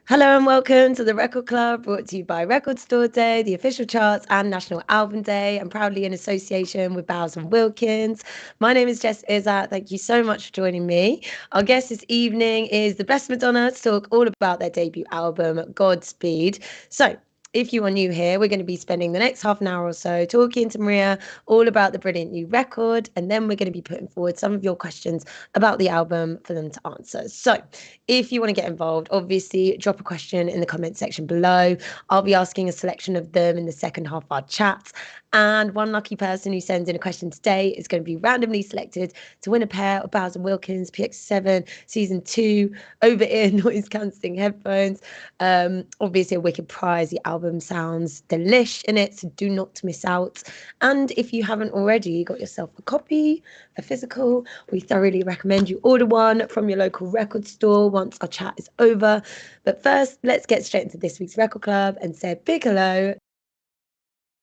Hello and welcome to the Record Club, brought to you by Record Store Day, the official charts, and National Album Day, and proudly in association with Bowers and Wilkins. My name is Jess Iszatt. Thank you so much for joining me. Our guest this evening is the Blessed Madonna to talk all about their debut album, Godspeed. So, if you are new here, we're going to be spending the next half an hour or so talking to Marea all about the brilliant new record, and then we're going to be putting forward some of your questions about the album for them to answer. So, if you want to get involved, obviously drop a question in the comment section below. I'll be asking a selection of them in the second half of our chat. And one lucky person who sends in a question today is going to be randomly selected to win a pair of Bowers and Wilkins PX7 Season 2 over-ear noise cancelling headphones. Obviously a wicked prize. The album sounds delish in it, so do not miss out. And if you haven't already got yourself a copy, a physical, we thoroughly recommend you order one from your local record store once our chat is over. But first, let's get straight into this week's Record Club and say a big hello.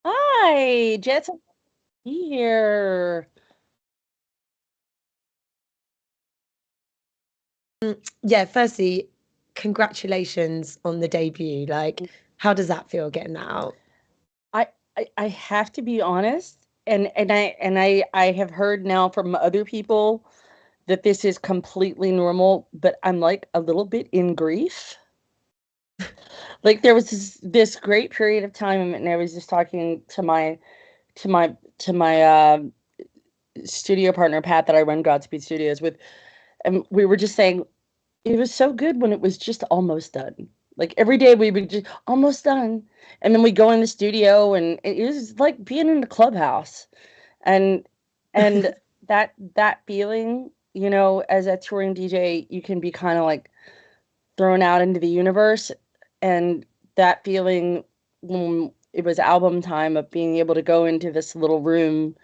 Hi, Jess here. Yeah, firstly, congratulations on the debut. Like, how does that feel getting that out? I have to be honest, and I have heard now from other people that this is completely normal, but I'm like a little bit in grief. Like there was this great period of time, and I was just talking to my studio partner Pat that I run Godspeed Studios with, and we were just saying it was so good when it was just almost done. Like every day we would just almost done, and then we go in the studio, and it was like being in the clubhouse, and and that feeling, as a touring DJ, you can be kind of like thrown out into the universe, and that feeling when it was album time of being able to go into this little room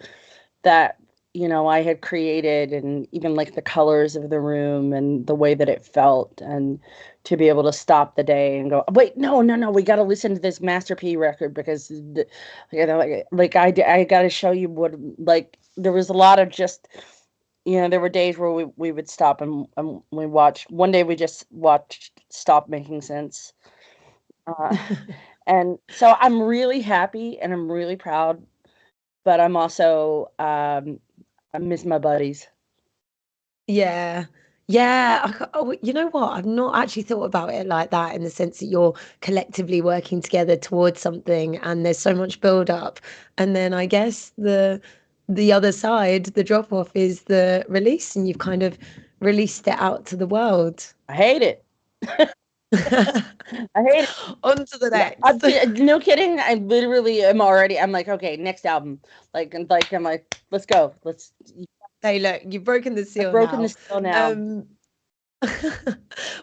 that I had created, and even like the colors of the room and the way that it felt, and to be able to stop the day and go, wait, no, no, no, we got to listen to this Master P record because I got to show you what, like there was a lot of just, there were days where we would stop, and we watched. One day we just watched Stop Making Sense. Uh, and so I'm really happy and I'm really proud, but I'm also I miss my buddies. Yeah. Yeah. Oh, you know what? I've not actually thought about it like that in the sense that you're collectively working together towards something and there's so much build up. And then I guess the other side, the drop off is the release and you've kind of released it out to the world. I hate it. I hate it. On to the Yeah, next. no kidding. I literally am already. I'm like, okay, next album. Like I'm like, let's go. Let's. Hey, look, you've broken the I've seal broken the now. seal now. Um,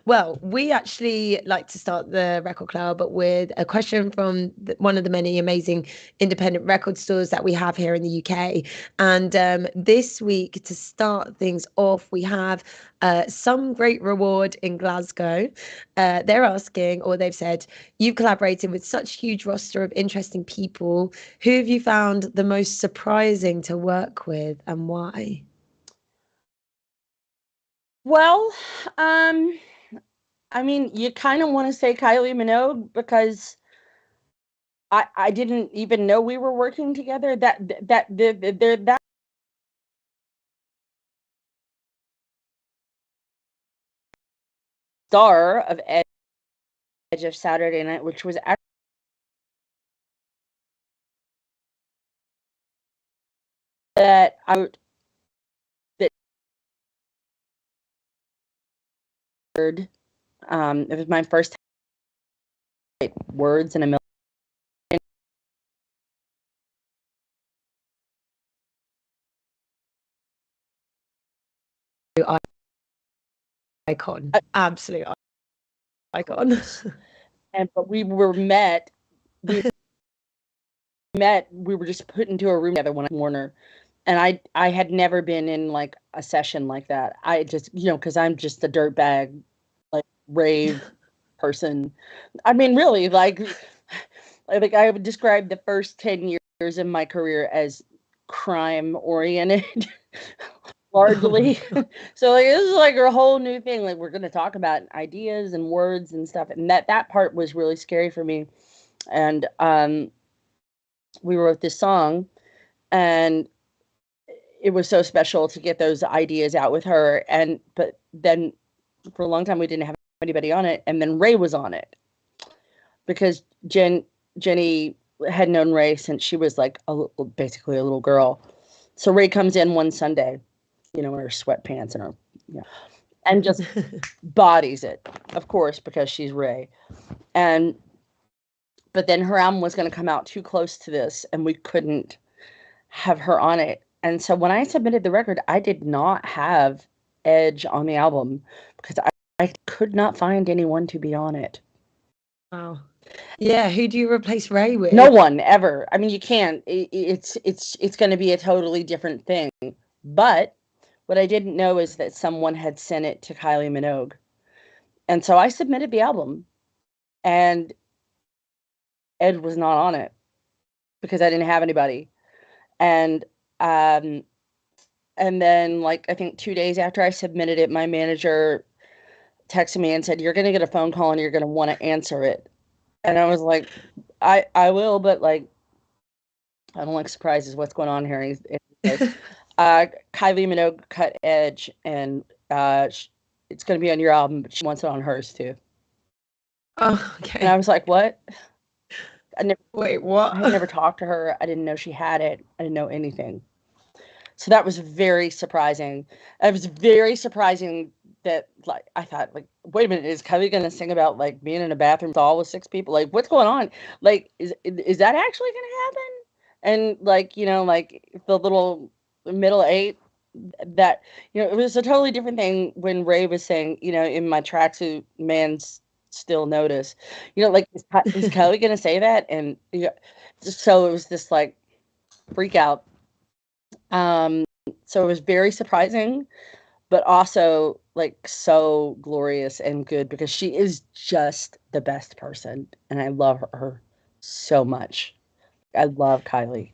Well, we actually like to start the record club with a question from one of the many amazing independent record stores that we have here in the UK. And this week, to start things off, we have Some Great Reward in Glasgow. They're asking, or they've said, you've collaborated with such a huge roster of interesting people. Who have you found the most surprising to work with and why? Well, um, I mean, you kind of want to say Kylie Minogue because I didn't even know we were working together. That star of Edge of Saturday Night, which was actually that I that heard. It was my first words in a million. Icon, absolute icon. And but we were met. We were just put into a room together when I was Warner, and I had never been in like a session like that. I just because I'm just a dirtbag, like rave person. I mean, really, like I would describe the first 10 years of my career as crime oriented. largely. So like this is like a whole new thing. Like we're going to talk about ideas and words and stuff, and that part was really scary for me. And we wrote this song, and it was so special to get those ideas out with her. And but then for a long time we didn't have anybody on it, and then Ray was on it because Jenny had known Ray since she was like basically a little girl. So Ray comes in one Sunday, in her sweatpants and and just bodies it, of course, because she's Ray. But then her album was going to come out too close to this, and we couldn't have her on it. And so when I submitted the record, I did not have Edge on the album because I could not find anyone to be on it. Wow. Yeah, who do you replace Ray with? No one ever. I mean, you can't. It's going to be a totally different thing. But what I didn't know is that someone had sent it to Kylie Minogue, and so I submitted the album, and Ed was not on it because I didn't have anybody. And then like I think 2 days after I submitted it, my manager texted me and said, "You're going to get a phone call and you're going to want to answer it." And I was like, I will, but like, I don't like surprises. What's going on here? And he's like, Kylie Minogue cut Edge, and it's going to be on your album, but she wants it on hers too. Oh, okay. And I was like, what? Wait, what? I had never talked to her. I didn't know she had it. I didn't know anything. So that was very surprising. It was very surprising that, like, I thought, like, wait a minute, is Kylie going to sing about, like, being in a bathroom stall with 6 people? Like, what's going on? Like, is that actually going to happen? And, like, like, the little middle 8, that, it was a totally different thing when Ray was saying, in my tracksuit, man's still notice. Like, is Kylie going to say that? And so it was this, like, freak out. So it was very surprising, but also like so glorious and good because she is just the best person, and I love her so much. I love Kylie.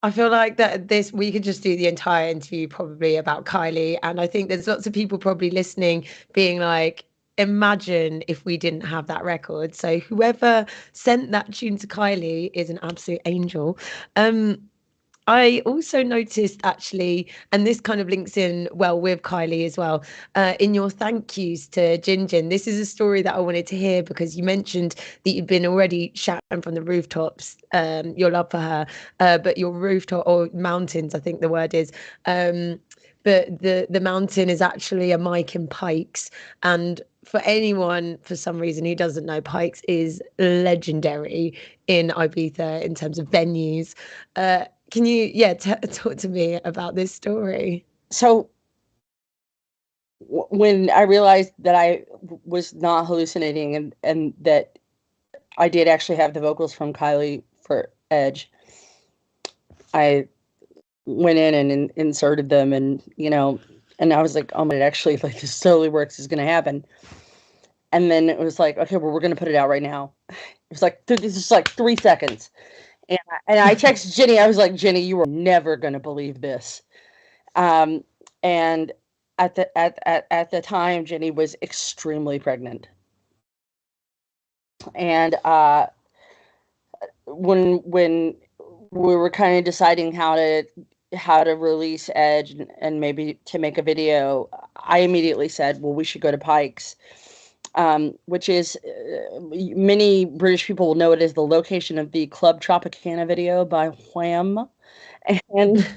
I feel like that we could just do the entire interview probably about Kylie, and I think there's lots of people probably listening being like, imagine if we didn't have that record. So whoever sent that tune to Kylie is an absolute angel. I also noticed actually, and this kind of links in well with Kylie as well, in your thank yous to Jin. This is a story that I wanted to hear because you mentioned that you've been already shouting from the rooftops, your love for her, but your rooftop or mountains, I think the word is. But the mountain is actually a mic in Pikes, and for anyone for some reason who doesn't know, Pikes is legendary in Ibiza in terms of venues. Can you talk to me about this story? So when I realized that I was not hallucinating and that I did actually have the vocals from Kylie for Edge, I went in and inserted them, and and I was like, oh my, it actually, like, this totally works, is going to happen. And then it was like, okay, well, we're going to put it out right now. It was like, this is like 3 seconds. And I texted Jenny. I was like, Jenny, you are never going to believe this. And at the time, Jenny was extremely pregnant. And when we were kind of deciding how to release Edge and maybe to make a video, I immediately said, well, we should go to Pikes. Which is, many British people will know it as the location of the Club Tropicana video by Wham, and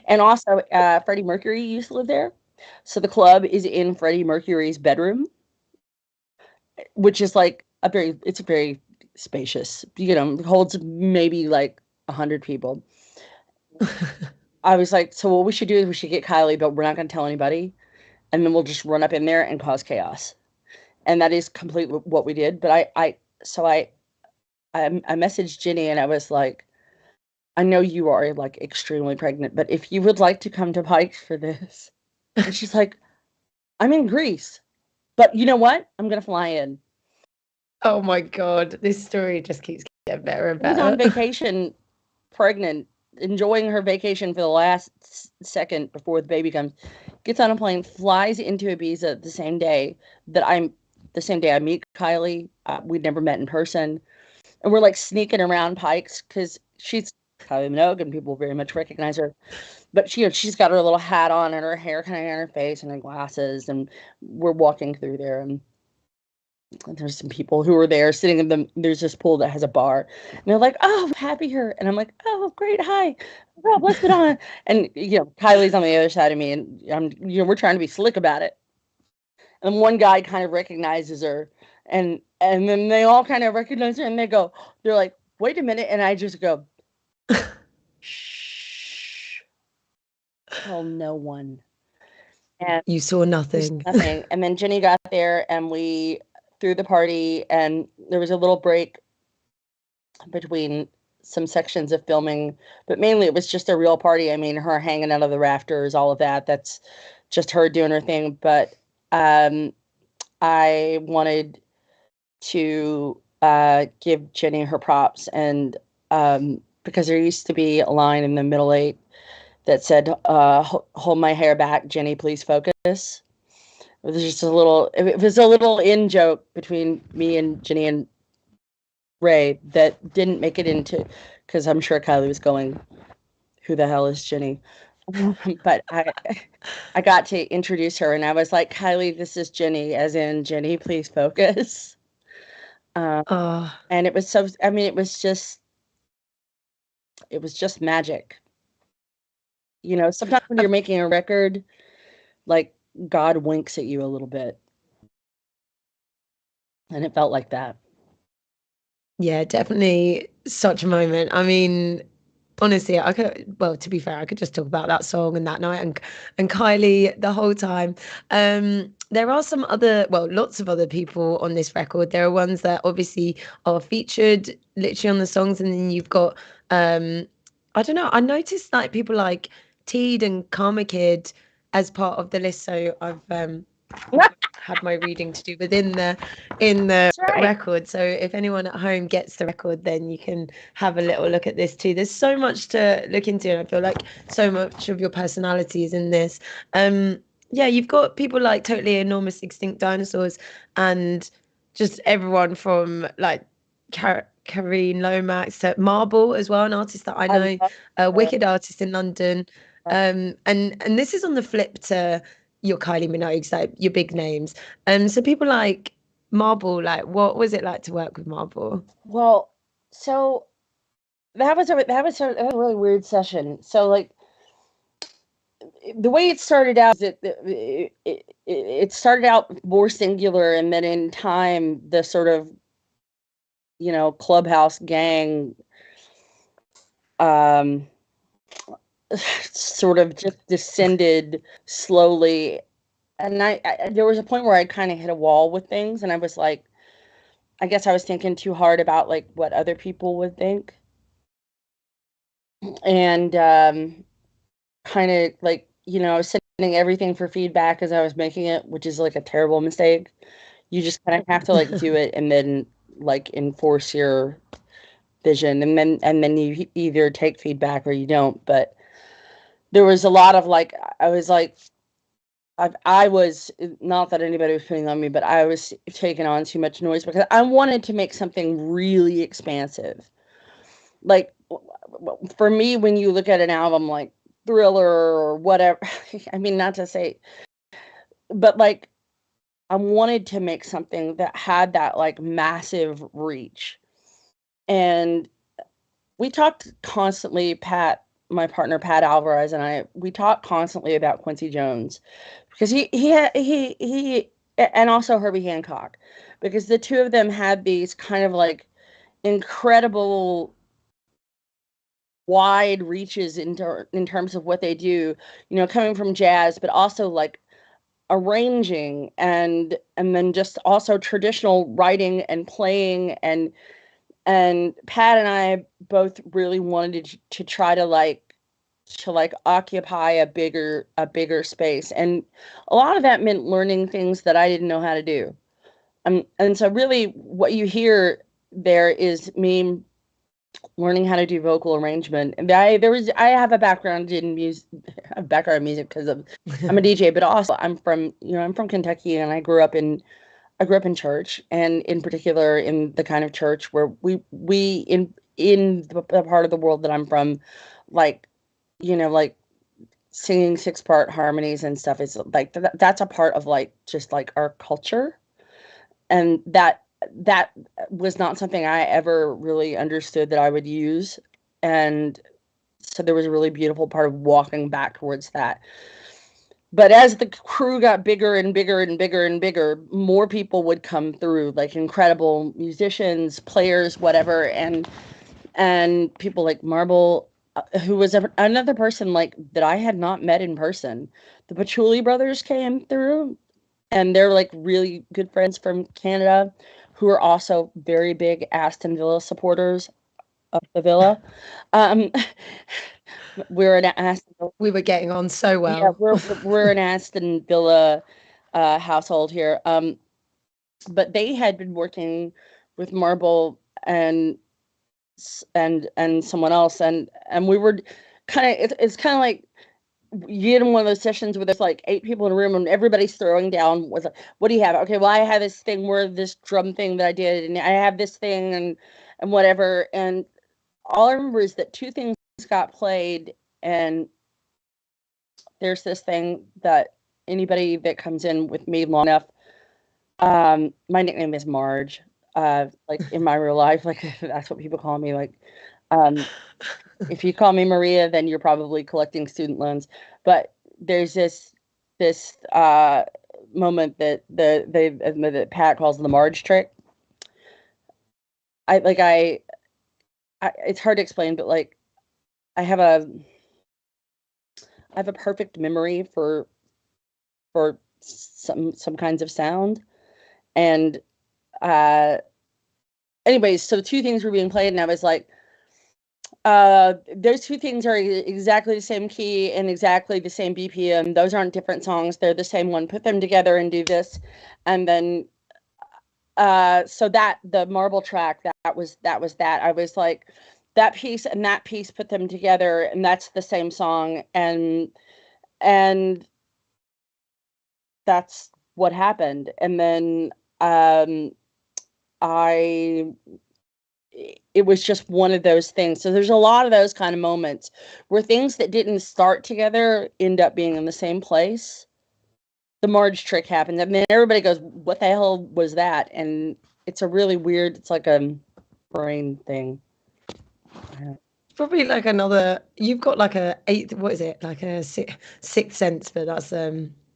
and also Freddie Mercury used to live there. So the club is in Freddie Mercury's bedroom, which is like it's very spacious. Holds maybe like 100 people. I was like, so what we should do is we should get Kylie, but we're not going to tell anybody, and then we'll just run up in there and cause chaos. And that is completely what we did. But I messaged Jenny and I was like, I know you are like extremely pregnant, but if you would like to come to Pikes for this. And she's like, I'm in Greece, but you know what? I'm going to fly in. Oh my God. This story just keeps getting better and better. I was on vacation pregnant enjoying her vacation for the last second before the baby comes, gets on a plane, flies into Ibiza the same day I meet Kylie. We'd never met in person. And we're like sneaking around Pikes because she's Kylie Minogue and people very much recognize her. But she's got her little hat on and her hair kind of on her face and her glasses. And we're walking through there, and there's some people who are there sitting there's this pool that has a bar, and they're like, "Oh, happy here," and I'm like, "Oh, great, hi, well, Blessed Madonna," and Kylie's on the other side of me, and we're trying to be slick about it, and one guy kind of recognizes her, and then they all kind of recognize her, and they're like, "Wait a minute," and I just go, "Shh, tell no one." And you saw nothing. nothing. And then Jenny got there, and we threw the party, and there was a little break between some sections of filming, but mainly it was just a real party. I mean, her hanging out of the rafters, all of that. That's just her doing her thing. But I wanted to give Jenny her props, and because there used to be a line in the middle eight that said, "Hold my hair back, Jenny, please focus." It was just a little in joke between me and Jenny and Ray that didn't make it into, because I'm sure Kylie was going, "Who the hell is Jenny?" But I got to introduce her, and I was like, "Kylie, this is Jenny, as in Jenny, please focus." And it was it was just magic. Sometimes when you're making a record, like, God winks at you a little bit. And it felt like that. Yeah, definitely such a moment. I mean, honestly, to be fair, I could just talk about that song and that night and Kylie the whole time. There are lots of other people on this record. There are ones that obviously are featured literally on the songs, and then you've got I don't know, I noticed like people like Teed and Karma Kid as part of the list. So I've had my reading to do within the record. So if anyone at home gets the record, then you can have a little look at this too. There's so much to look into, and I feel like so much of your personality is in this. Yeah, you've got people like Totally Enormous Extinct Dinosaurs, and just everyone from like Kareen Lomax to Marble as well, an artist that I know, a wicked artist in London. And this is on the flip to your Kylie Minogues, like your big names. So people like Marble, like what was it like to work with Marble? Well, so that was a really weird session. So like the way it started out is it started out more singular, and then in time the sort of clubhouse gang sort of just descended slowly, and I there was a point where I kind of hit a wall with things, and I was like, I guess I was thinking too hard about like what other people would think, and kind of like I was sending everything for feedback as I was making it, which is like a terrible mistake. You just kind of have to like do it and then like enforce your vision, and then you either take feedback or you don't. But there was a lot of like, I was not that anybody was putting on me, but I was taking on too much noise because I wanted to make something really expansive. Like for me, when you look at an album like Thriller or whatever, I mean, not to say, but like I wanted to make something that had that like massive reach. And we talked constantly, my partner Pat Alvarez and we talked constantly about Quincy Jones, because he and also Herbie Hancock, because the two of them had these kind of like incredible wide reaches in terms of what they do, coming from jazz, but also like arranging and then just also traditional writing and playing, and Pat and I both really wanted to try to occupy a bigger space, and a lot of that meant learning things that I didn't know how to do, and so really what you hear there is me learning how to do vocal arrangement. And I have a background in music, because I'm a DJ, but also I'm from Kentucky, and I grew up in church, and in particular in the kind of church where we in the part of the world that I'm from, like, like singing 6-part harmonies and stuff is like that's a part of like just like our culture, and that was not something I ever really understood that I would use. And so there was a really beautiful part of walking back towards that. But as the crew got bigger and bigger and bigger and bigger, more people would come through, like incredible musicians, players, whatever, and people like Marble, who was another person like that I had not met in person. The Patchouli brothers came through, and they're like really good friends from Canada, who are also very big Aston Villa supporters of the Villa. Um, we're an Aston. We were getting on so well. Yeah, we're an Aston Villa household here. But they had been working with Marble and someone else, and we were kind of, it's kind of like you get in one of those sessions where there's like 8 people in a room and everybody's throwing down with like, what do you have? Okay, well, I have this thing where this drum thing that I did, and I have this thing and whatever. And all I remember is that 2 things got played, and there's this thing that anybody that comes in with me long enough, my nickname is Marge. Like in my real life, like that's what people call me. Like, if you call me Marea, then you're probably collecting student loans. But there's this moment that that Pat calls the Marge trick. I it's hard to explain, but like I have a perfect memory for some kinds of sound. And anyways, so 2 things were being played, and I was like, those 2 things are exactly the same key and exactly the same BPM. Those aren't different songs. They're the same one. Put them together and do this. And then, so that the Marble track, that was that. I was like, that piece and that piece, put them together, and that's the same song. And that's what happened. And then, it was just one of those things. So there's a lot of those kind of moments where things that didn't start together end up being in the same place. The Marge trick happens, and then everybody goes, what the hell was that? And it's a really weird, it's like a brain thing. Probably like you've got like a 8th, what is it? Like a 6th sense, but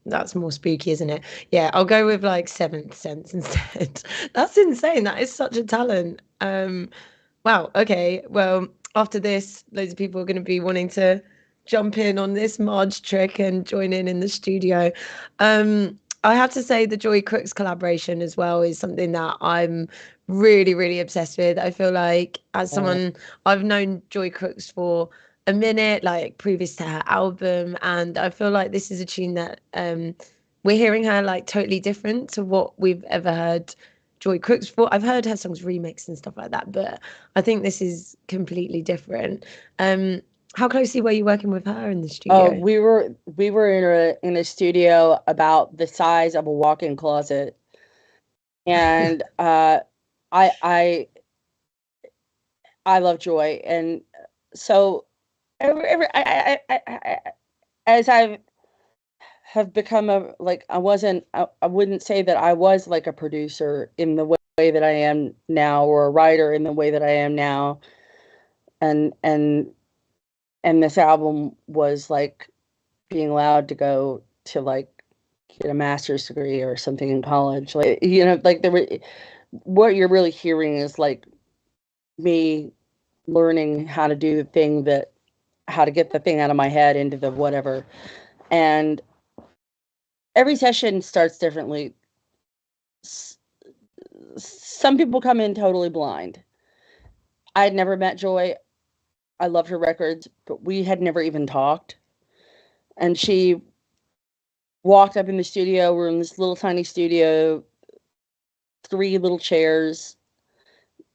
that's more spooky, isn't it? Yeah, I'll go with like 7th sense instead. That's insane. That is such a talent. Wow. Okay. Well, after this, loads of people are going to be wanting to jump in on this Marge trick and join in the studio. I have to say the Joy Crooks collaboration as well is something that I'm really, really obsessed with. I feel like as someone, I've known Joy Crooks for a minute, like previous to her album, and I feel like this is a tune that we're hearing her like totally different to what we've ever heard Joy Crooks for. I've heard her songs remixed and stuff like that, but I think this is completely different. How closely were you working with her in the studio? We were in a studio about the size of a walk-in closet, and I love Joy, and so as I have become I wouldn't say that I was like a producer in the way that I am now, or a writer in the way that I am now, and this album was like being allowed to go to like get a master's degree or something in college, like like what you're really hearing is like me learning how to do the thing how to get the thing out of my head into the whatever. And every session starts differently. Some people come in totally blind. I had never met Joy. I loved her records, but we had never even talked. And she walked up in the studio. We're in this little tiny studio, 3 little chairs.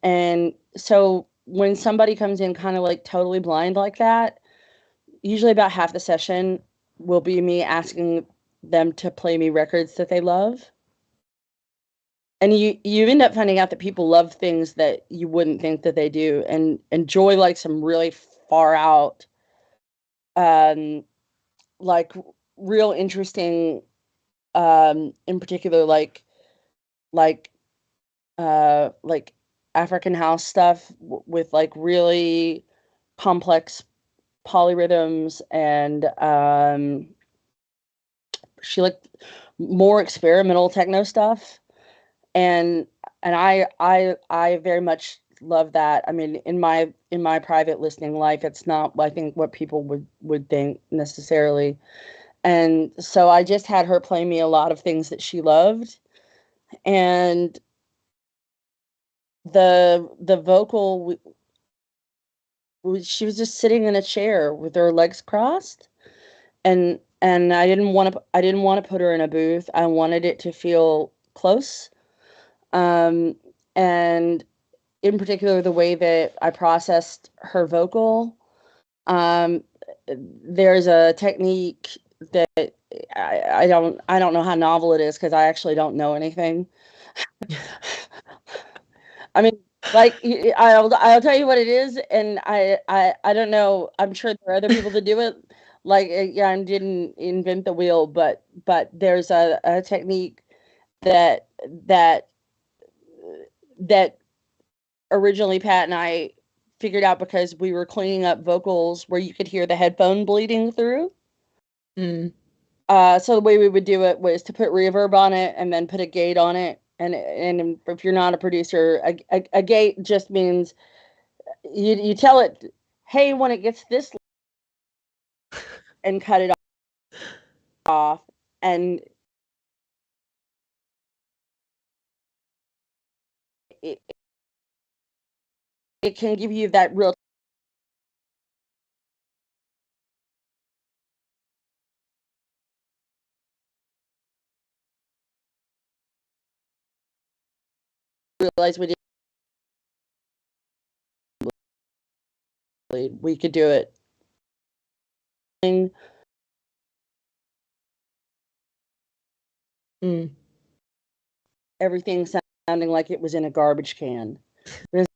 And so when somebody comes in kind of like totally blind like that, usually about half the session will be me asking them to play me records that they love. And you end up finding out that people love things that you wouldn't think that they do, and enjoy like some really far out, um, like real interesting, in particular, like like African house stuff with like really complex polyrhythms, and she liked more experimental techno stuff, and I very much love that. I mean, in my private listening life, it's not, I think, what people would think necessarily. And so I just had her play me a lot of things that she loved, and the vocal, she was just sitting in a chair with her legs crossed, and I didn't want to put her in a booth. I wanted it to feel close. Um, and in particular, the way that I processed her vocal, um, there's a technique that I don't know how novel it is, because I actually don't know anything. I mean, like, I'll tell you what it is, and I don't know. I'm sure there are other people that do it. Like, yeah, I didn't invent the wheel, but there's a technique that that that originally Pat and I figured out because we were cleaning up vocals where you could hear the headphone bleeding through. Mm. So the way we would do it was to put reverb on it and then put a gate on it. And if you're not a producer, a gate just means you tell it, hey, when it gets this, and cut it off, and it, it can give you that real, realize we could do it. Mm. Everything sounding like it was in a garbage can. One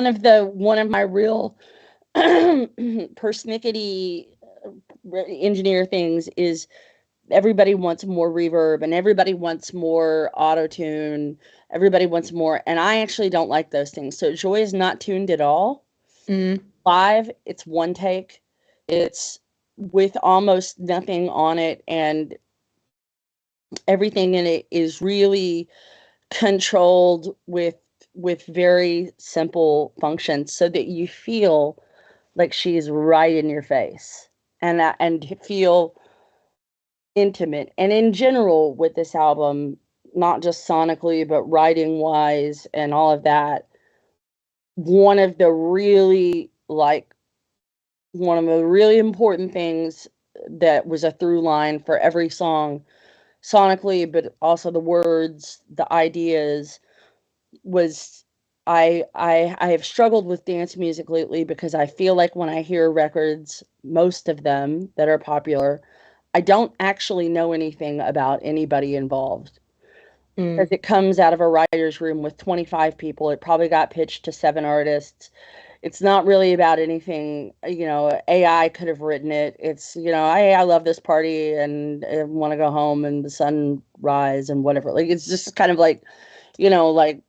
of my real persnickety engineer things is everybody wants more reverb, and everybody wants more auto tune. Everybody wants more, and I actually don't like those things. So Joy is not tuned at all. Mm. Live, it's one take. It's with almost nothing on it, and everything in it is really controlled with very simple functions, so that you feel like she's right in your face, and feel intimate. And in general, with this album, not just sonically but writing wise and all of that, one of the really like one of the really important things that was a through line for every song, sonically, but also the words, the ideas, was I have struggled with dance music lately, because I feel like when I hear records, most of them that are popular, I don't actually know anything about anybody involved, because Mm. it comes out of a writer's room with 25 people. It probably got pitched to 7 artists. It's not really about anything, AI could have written it. It's, I love this party, and I want to go home and the sun rise and whatever. Like, it's just kind of like, like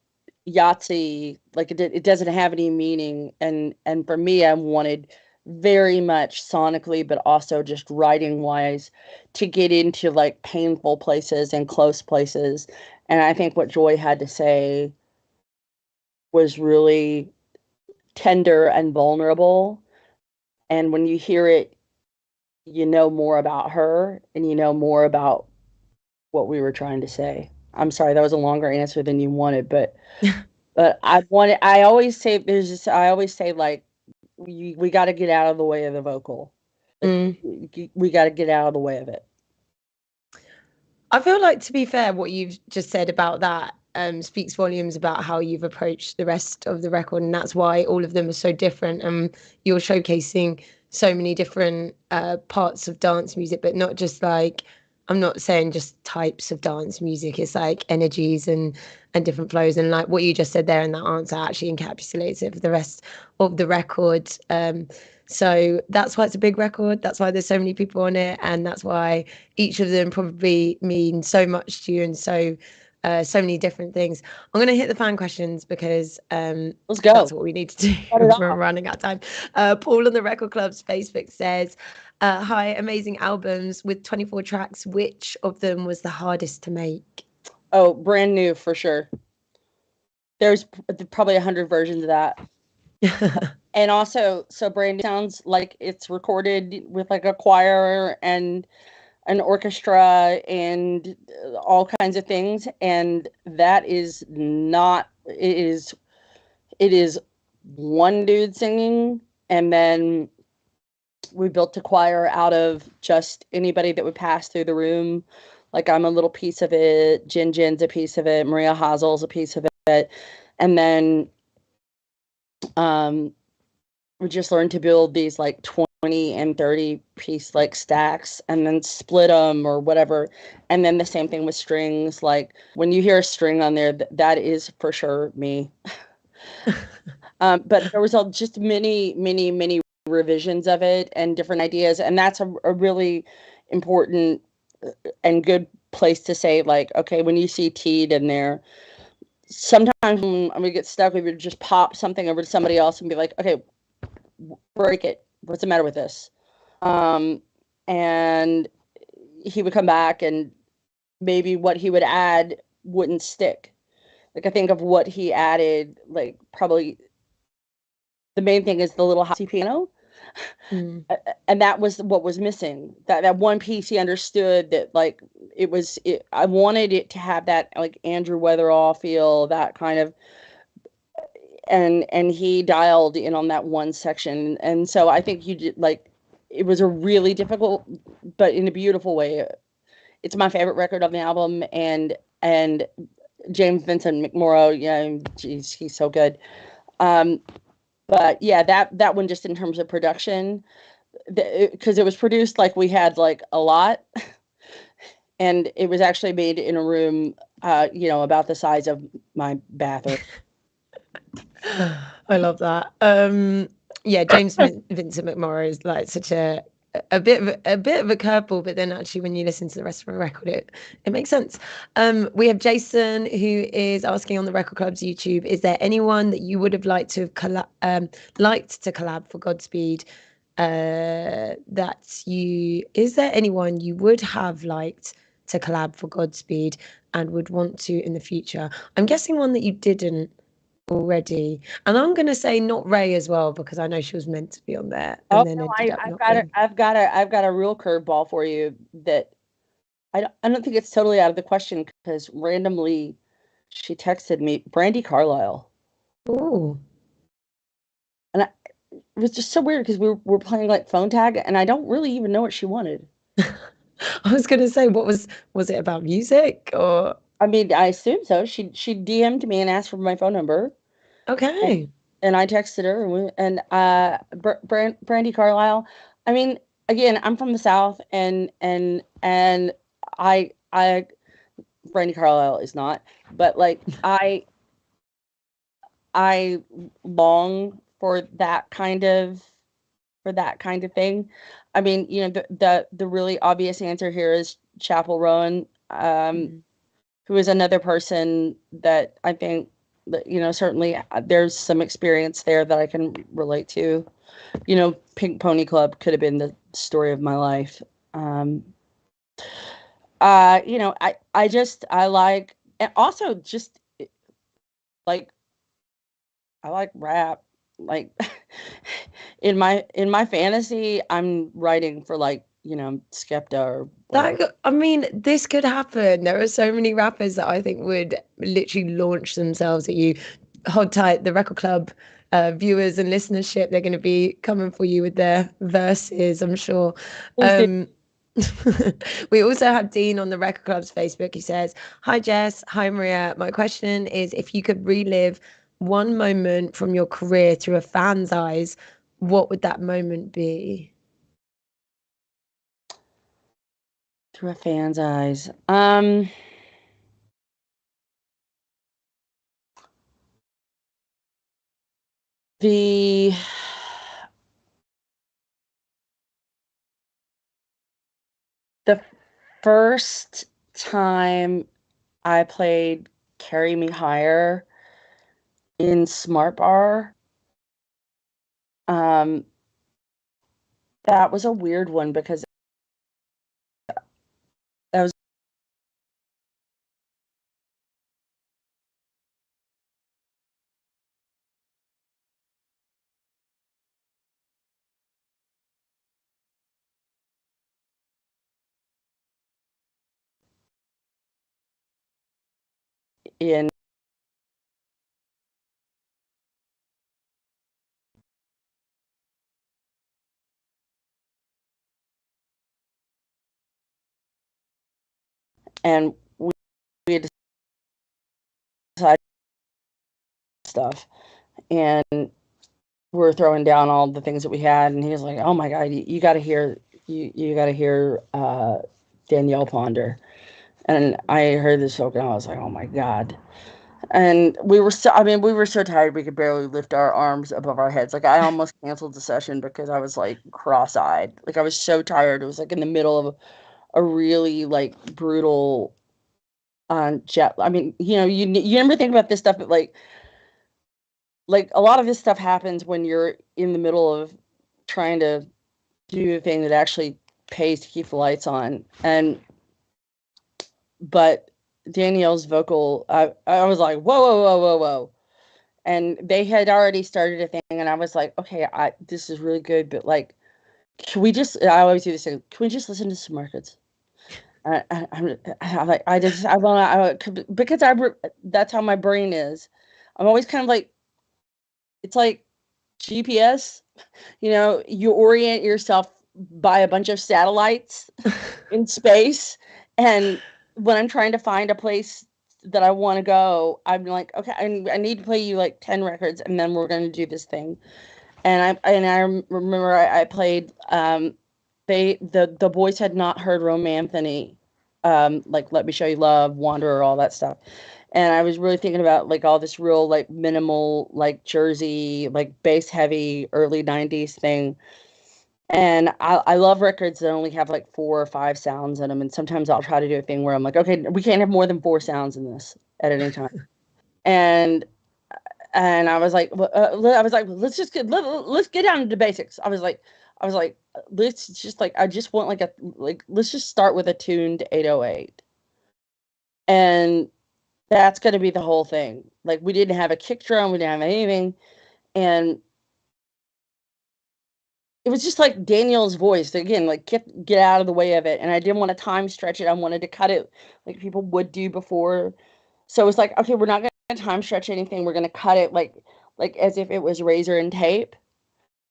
Yahtzee. Like, it doesn't have any meaning. And for me, I wanted very much sonically, but also just writing wise, to get into like painful places and close places. And I think what Joy had to say was really tender and vulnerable. And when you hear it, you know more about her, and you know more about what we were trying to say. I'm sorry, that was a longer answer than you wanted, but I always say, I always say, like, we got to get out of the way of the vocal. Like, Mm. we got to get out of the way of it. I feel like, to be fair, what you've just said about that, speaks volumes about how you've approached the rest of the record, and that's why all of them are so different. And you're showcasing so many different parts of dance music, but not just like, I'm not saying just types of dance music. It's like energies and different flows, and like what you just said there in that answer actually encapsulates it for the rest of the record. So that's why it's a big record. That's why there's so many people on it, and that's why each of them probably mean so much to you, and so many different things. I'm going to hit the fan questions because Let's go. that's what we need to do. We're running out of time. Paul on the Record Club's Facebook says, hi, amazing albums with 24 tracks. Which of them was the hardest to make? Oh, Brand New for sure. There's probably 100 versions of that. And also, so Brand New sounds like it's recorded with like a choir and an orchestra and all kinds of things, and that is not, it is one dude singing, and then we built a choir out of just anybody that would pass through the room. Like, I'm a little piece of it, Jin's a piece of it, Marea Hazel's a piece of it, and then we just learned to build these like 20 and 30 piece like stacks and then split them or whatever. And then the same thing with strings. Like, when you hear a string on there, that is for sure me. But there was just many revisions of it and different ideas. And that's a really important and good place to say, like, okay, when you see Teed in there, sometimes when we get stuck, we would just pop something over to somebody else and be like, okay, break it. What's the matter with this? And he would come back and maybe what he would add wouldn't stick. Like, I think of what he added, like, probably the main thing is the little housey piano. And that was what was missing. That one piece he understood that, like, I wanted it to have that, like, Andrew Weatherall feel, that kind of, and he dialed in on that one section. And so I think you did, like, it was a really difficult, but in a beautiful way. It's my favorite record of the album, and James Vincent McMorrow, yeah, geez, he's so good. But yeah, that one, just in terms of production, because it was produced like we had like a lot, and it was actually made in a room, about the size of my bathroom. I love that. Yeah, James Vincent McMorrow is like such a bit of a curveball, but then actually when you listen to the rest of the record, it makes sense. We have Jason, who is asking on the Record Club's YouTube, is there anyone that you would have liked to collab for Godspeed? Is there anyone you would have liked to collab for Godspeed and would want to in the future? I'm guessing one that you didn't already, and I'm gonna say not Ray as well, because I know she was meant to be on there. And then no, I've got a real curveball for you that I don't think it's totally out of the question, because randomly she texted me, Brandi Carlile. Oh. And it was just so weird, because we were playing like phone tag, and I don't really even know what she wanted. I was gonna say, what was it about music, or? I mean, I assume so. She DM'd me and asked for my phone number. Okay. And I texted her, and Brandi Carlile. I mean, again, I'm from the South, and I Brandi Carlile is not, but like I long for that kind of thing. I mean, the really obvious answer here is Chappell Rowan, who is another person that I think that, certainly there's some experience there that I can relate to. Pink Pony Club could have been the story of my life. I like, and also just like, I like rap. Like, in my fantasy, I'm writing for like, Skepta or whatever. I mean, this could happen. There are so many rappers that I think would literally launch themselves at you. Hold tight, the Record Club viewers and listenership, they're going to be coming for you with their verses, I'm sure. We also have Dean on the Record Club's Facebook who says, "Hi Jess, hi Maria. My question is, if you could relive one moment from your career through a fan's eyes, what would that moment be?" Through a fan's eyes. The first time I played Carry Me Higher in Smart Bar, that was a weird one because that was in and we had decided stuff, and we're throwing down all the things that we had, and he was like, "Oh my God, you got to hear, you got to hear Danielle Ponder." And I heard this book, and I was like, "Oh my God!" And we were so, I mean, we were so tired we could barely lift our arms above our heads. Like I almost canceled the session because I was like cross-eyed. Like I was so tired. It was like in the middle of a really like brutal jet. I mean, you never think about this stuff, but like a lot of this stuff happens when you're in the middle of trying to do the thing that actually pays to keep the lights on. But Danielle's vocal, I was like, whoa, whoa, whoa, whoa, whoa. And they had already started a thing, and I was like, okay, this is really good, but like, can we just, I always do this thing, can we just listen to some records? I'm like, I want to, because that's how my brain is. I'm always kind of like, it's like GPS, you orient yourself by a bunch of satellites in space. And when I'm trying to find a place that I want to go, I'm like, okay, I need to play you like 10 records, and then we're going to do this thing. And I remember I played, the boys had not heard Romanthony, like Let Me Show You Love, Wanderer, all that stuff. And I was really thinking about like all this real like minimal, like Jersey, like bass heavy early 90s thing. And I love records that only have like 4 or 5 sounds in them. And sometimes I'll try to do a thing where I'm like, okay, we can't have more than 4 sounds in this at any time. And I was like, let's get down to the basics. I was like, let's just like, I just want let's just start with a tuned 808. And that's going to be the whole thing. Like we didn't have a kick drum, we didn't have anything. And it was just like Daniel's voice again, like get out of the way of it. And I didn't want to time stretch it. I wanted to cut it like people would do before. So it was like, okay, we're not going to time stretch anything. We're going to cut it like as if it was razor and tape.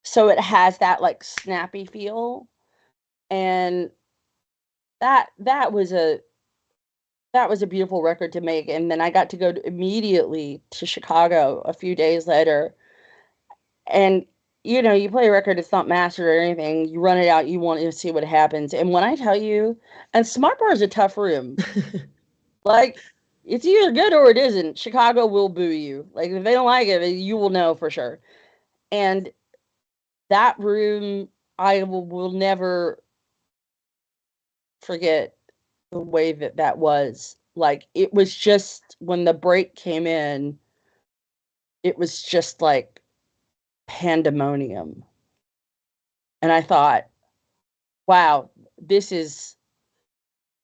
So it has that like snappy feel. And that was a beautiful record to make. And then I got to go immediately to Chicago a few days later. And you play a record, it's not mastered or anything. You run it out, you want to see what happens. And when I tell you, and Smart Bar is a tough room. Like, it's either good or it isn't. Chicago will boo you. Like, if they don't like it, you will know for sure. And that room, I will never forget the way that was. Like, it was just, when the break came in, it was just like pandemonium. And I thought, wow, this is,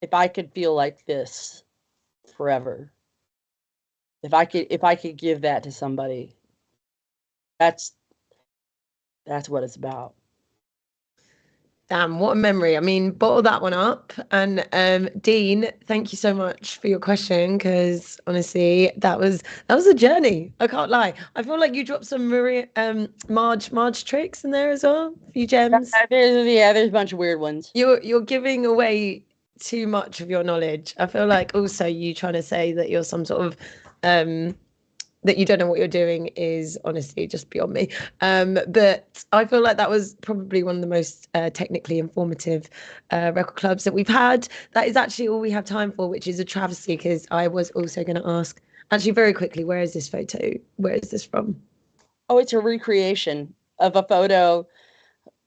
if I could feel like this forever, if I could give that to somebody, that's what it's about. Damn, what a memory. I mean, bottle that one up. And Dean, thank you so much for your question, because honestly, that was a journey. I can't lie. I feel like you dropped some Maria Marge tricks in there as well. A few gems. There's a bunch of weird ones. You're giving away too much of your knowledge. I feel like also you trying to say that you're some sort of that you don't know what you're doing is honestly just beyond me. But I feel like that was probably one of the most technically informative record clubs that we've had. That is actually all we have time for, which is a travesty, because I was also going to ask, actually very quickly, where is this photo? Where is this from? Oh, it's a recreation of a photo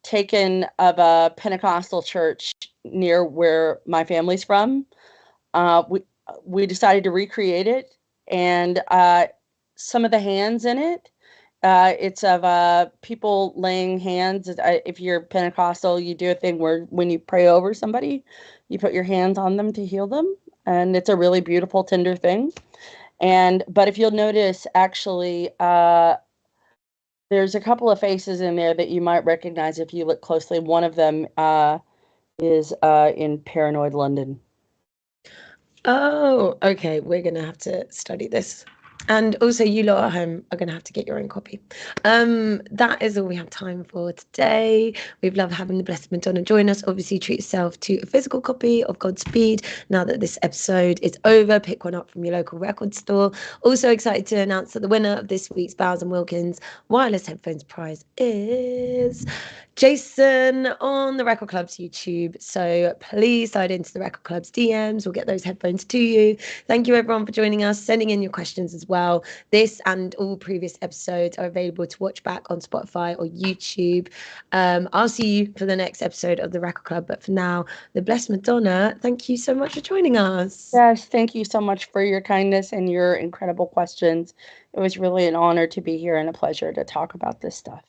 taken of a Pentecostal church near where my family's from. We decided to recreate it, and some of the hands in it, it's of people laying hands. If you're Pentecostal, you do a thing where when you pray over somebody, you put your hands on them to heal them, and it's a really beautiful, tender thing. But if you'll notice, actually, there's a couple of faces in there that you might recognize if you look closely. One of them is in Paranoid London. Oh, okay. We're going to have to study this. And also, you lot at home are going to have to get your own copy. That is all we have time for today. We've loved having the Blessed Madonna join us. Obviously, treat yourself to a physical copy of Godspeed. Now that this episode is over, pick one up from your local record store. Also excited to announce that the winner of this week's Bowers & Wilkins wireless headphones prize is Jason on the Record Club's YouTube. So please slide into the Record Club's DMs. We'll get those headphones to you. Thank you everyone for joining us, sending in your questions as well. This and all previous episodes are available to watch back on Spotify or YouTube. I'll see you for the next episode of the Record Club. But for now, the Blessed Madonna, thank you so much for joining us. Yes, thank you so much for your kindness and your incredible questions. It was really an honor to be here and a pleasure to talk about this stuff.